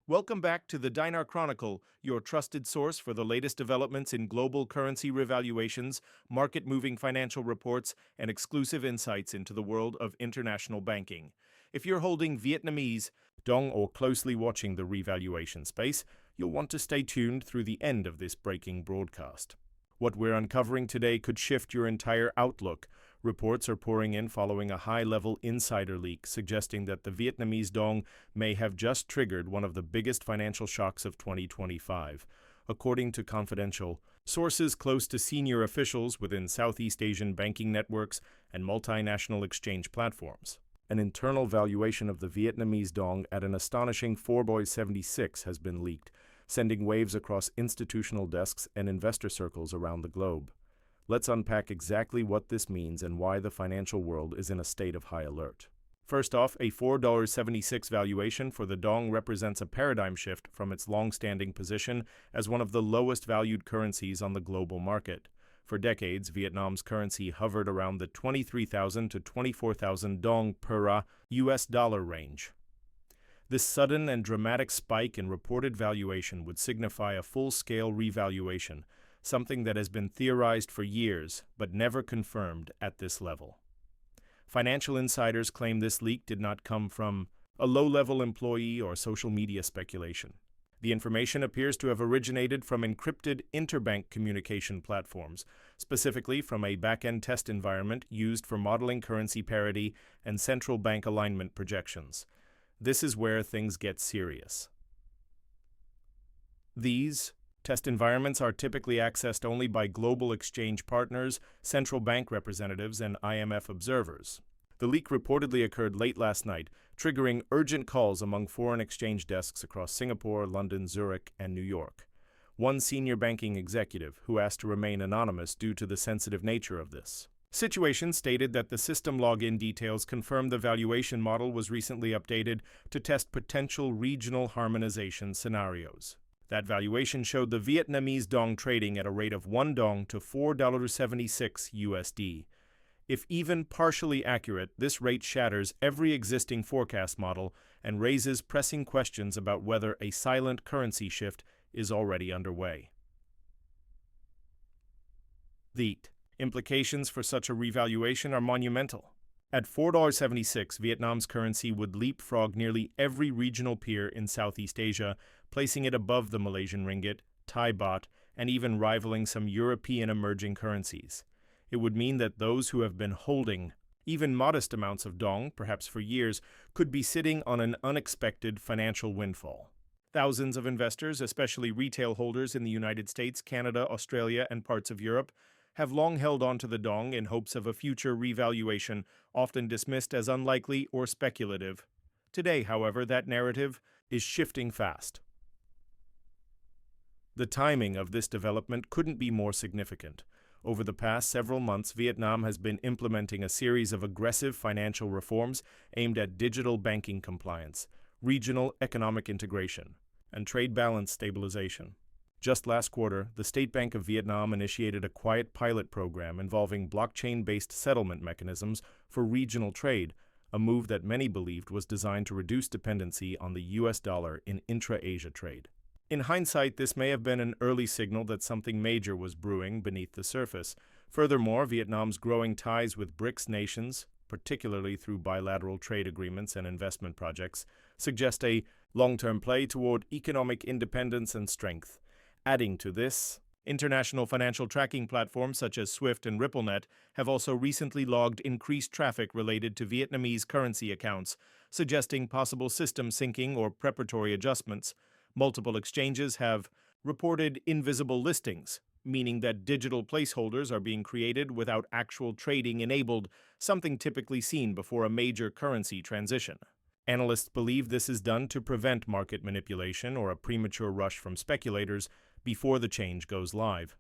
Welcome back to the Dinar Chronicle, your trusted source for the latest developments in global currency revaluations, market-moving financial reports, and exclusive insights into the world of international banking. If you're holding Vietnamese Dong or closely watching the revaluation space, you'll want to stay tuned through the end of this breaking broadcast. What we're uncovering today could shift your entire outlook. Reports are pouring in following a high-level insider leak suggesting that the Vietnamese Dong may have just triggered one of the biggest financial shocks of 2025. According to confidential sources close to senior officials within Southeast Asian banking networks and multinational exchange platforms, an internal valuation of the Vietnamese Dong at an astonishing 4.76 has been leaked, sending waves across institutional desks and investor circles around the globe. Let's unpack exactly what this means and why the financial world is in a state of high alert. First off, a $4.76 valuation for the Dong represents a paradigm shift from its long-standing position as one of the lowest valued currencies on the global market. For decades, Vietnam's currency hovered around the 23,000 to 24,000 Dong per US dollar range. This sudden and dramatic spike in reported valuation would signify a full-scale revaluation, something that has been theorized for years but never confirmed at this level. Financial insiders claim this leak did not come from a low-level employee or social media speculation. The information appears to have originated from encrypted interbank communication platforms, specifically from a back-end test environment used for modeling currency parity and central bank alignment projections. This is where things get serious. These test environments are typically accessed only by global exchange partners, central bank representatives, and IMF observers. The leak reportedly occurred late last night, triggering urgent calls among foreign exchange desks across Singapore, London, Zurich, and New York. One senior banking executive, who asked to remain anonymous due to the sensitive nature of this situation, stated that the system login details confirmed the valuation model was recently updated to test potential regional harmonization scenarios. That valuation showed the Vietnamese Dong trading at a rate of 1 Dong to $4.76 USD. If even partially accurate, this rate shatters every existing forecast model and raises pressing questions about whether a silent currency shift is already underway. The implications for such a revaluation are monumental. At $4.76, Vietnam's currency would leapfrog nearly every regional peer in Southeast Asia, placing it above the Malaysian ringgit, Thai baht, and even rivaling some European emerging currencies. It would mean that those who have been holding even modest amounts of Dong, perhaps for years, could be sitting on an unexpected financial windfall. Thousands of investors, especially retail holders in the United States, Canada, Australia, and parts of Europe, have long held on to the Dong in hopes of a future revaluation, often dismissed as unlikely or speculative. Today, however, that narrative is shifting fast. The timing of this development couldn't be more significant. Over the past several months, Vietnam has been implementing a series of aggressive financial reforms aimed at digital banking compliance, regional economic integration, and trade balance stabilization. Just last quarter, the State Bank of Vietnam initiated a quiet pilot program involving blockchain-based settlement mechanisms for regional trade, a move that many believed was designed to reduce dependency on the US dollar in intra-Asia trade. In hindsight, this may have been an early signal that something major was brewing beneath the surface. Furthermore, Vietnam's growing ties with BRICS nations, particularly through bilateral trade agreements and investment projects, suggest a long-term play toward economic independence and strength. Adding to this, international financial tracking platforms such as SWIFT and RippleNet have also recently logged increased traffic related to Vietnamese currency accounts, suggesting possible system syncing or preparatory adjustments. Multiple exchanges have reported invisible listings, meaning that digital placeholders are being created without actual trading enabled, something typically seen before a major currency transition. Analysts believe this is done to prevent market manipulation or a premature rush from speculators before the change goes live.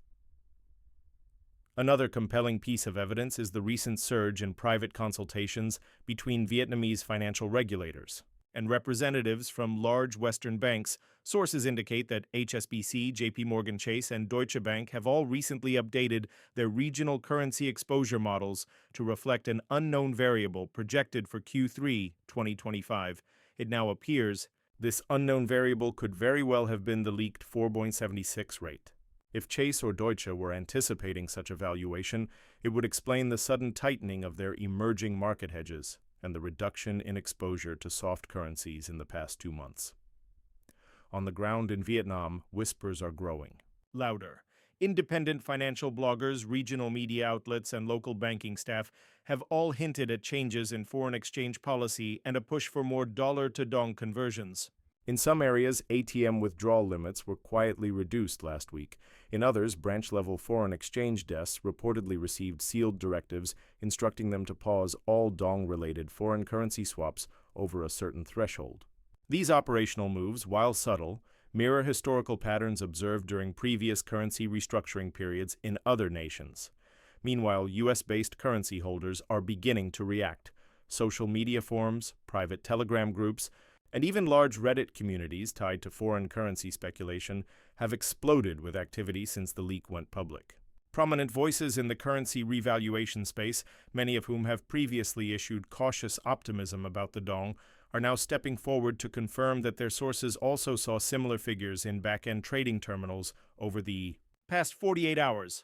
Another compelling piece of evidence is the recent surge in private consultations between Vietnamese financial regulators and representatives from large Western banks. Sources indicate that HSBC, JPMorgan Chase, and Deutsche Bank have all recently updated their regional currency exposure models to reflect an unknown variable projected for Q3 2025. It now appears This unknown variable could very well have been the leaked 4.76 rate. If Chase or Deutsche were anticipating such a valuation, it would explain the sudden tightening of their emerging market hedges and the reduction in exposure to soft currencies in the past 2 months. On the ground in Vietnam, whispers are growing. Louder. Independent financial bloggers, regional media outlets, and local banking staff have all hinted at changes in foreign exchange policy and a push for more dollar-to-dong conversions. In some areas, ATM withdrawal limits were quietly reduced last week. In others, branch-level foreign exchange desks reportedly received sealed directives instructing them to pause all dong-related foreign currency swaps over a certain threshold. These operational moves, while subtle, mirror historical patterns observed during previous currency restructuring periods in other nations. Meanwhile, U.S.-based currency holders are beginning to react. Social media forums, private Telegram groups, and even large Reddit communities tied to foreign currency speculation have exploded with activity since the leak went public. Prominent voices in the currency revaluation space, many of whom have previously issued cautious optimism about the dong, are now stepping forward to confirm that their sources also saw similar figures in back-end trading terminals over the past 48 hours.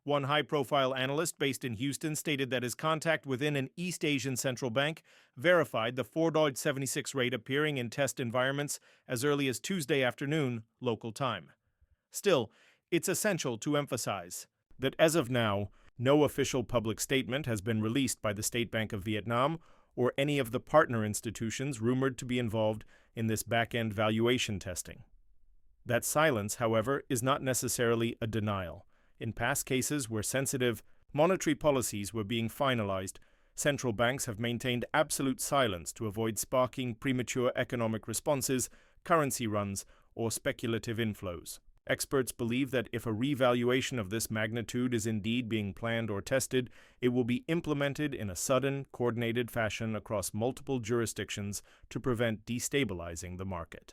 One high-profile analyst based in Houston stated that his contact within an East Asian central bank verified the 4.76 rate appearing in test environments as early as Tuesday afternoon, local time. Still, it's essential to emphasize that as of now, no official public statement has been released by the State Bank of Vietnam or any of the partner institutions rumored to be involved in this back-end valuation testing. That silence, however, is not necessarily a denial. In past cases where sensitive monetary policies were being finalized, central banks have maintained absolute silence to avoid sparking premature economic responses, currency runs, or speculative inflows. Experts believe that if a revaluation of this magnitude is indeed being planned or tested, it will be implemented in a sudden, coordinated fashion across multiple jurisdictions to prevent destabilizing the market.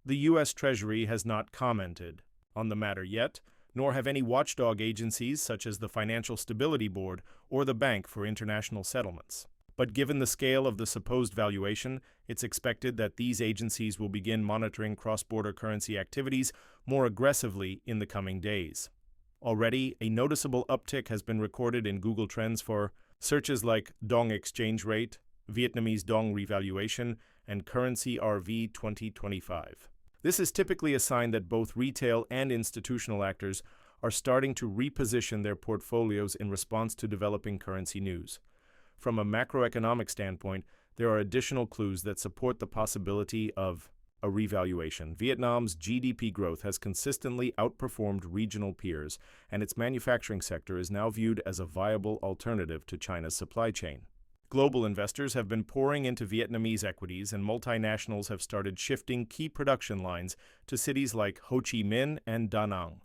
The U.S. Treasury has not commented on the matter yet, nor have any watchdog agencies such as the Financial Stability Board or the Bank for International Settlements. But given the scale of the supposed valuation, it's expected that these agencies will begin monitoring cross-border currency activities more aggressively in the coming days. Already, a noticeable uptick has been recorded in Google Trends for searches like Dong exchange rate, Vietnamese Dong revaluation, and currency RV 2025. This is typically a sign that both retail and institutional actors are starting to reposition their portfolios in response to developing currency news. From a macroeconomic standpoint, there are additional clues that support the possibility of a revaluation. Vietnam's GDP growth has consistently outperformed regional peers, and its manufacturing sector is now viewed as a viable alternative to China's supply chain. Global investors have been pouring into Vietnamese equities, and multinationals have started shifting key production lines to cities like Ho Chi Minh and Da Nang.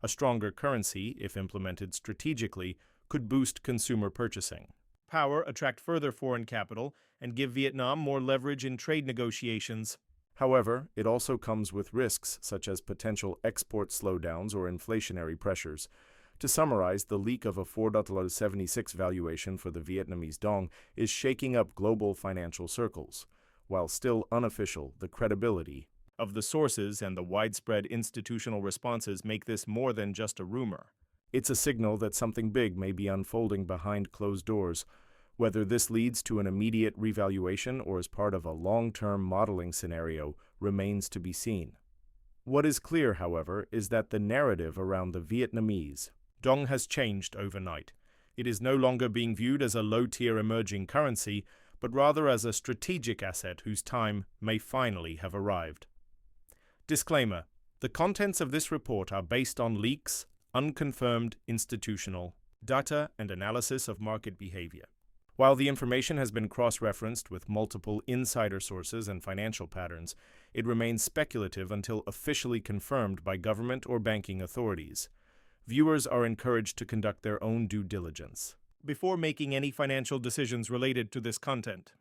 A stronger currency, if implemented strategically, could boost consumer purchasing. Power attract further foreign capital and give Vietnam more leverage in trade negotiations. However, it also comes with risks such as potential export slowdowns or inflationary pressures. To summarize, the leak of a 4.76 valuation for the Vietnamese Dong is shaking up global financial circles. While still unofficial, the credibility of the sources and the widespread institutional responses make this more than just a rumor. It's a signal that something big may be unfolding behind closed doors. Whether this leads to an immediate revaluation or is part of a long-term modeling scenario remains to be seen. What is clear, however, is that the narrative around the Vietnamese Dong has changed overnight. It is no longer being viewed as a low-tier emerging currency, but rather as a strategic asset whose time may finally have arrived. Disclaimer: the contents of this report are based on leaks, unconfirmed institutional data, and analysis of market behavior. While the information has been cross-referenced with multiple insider sources and financial patterns, it remains speculative until officially confirmed by government or banking authorities. Viewers are encouraged to conduct their own due diligence before making any financial decisions related to this content.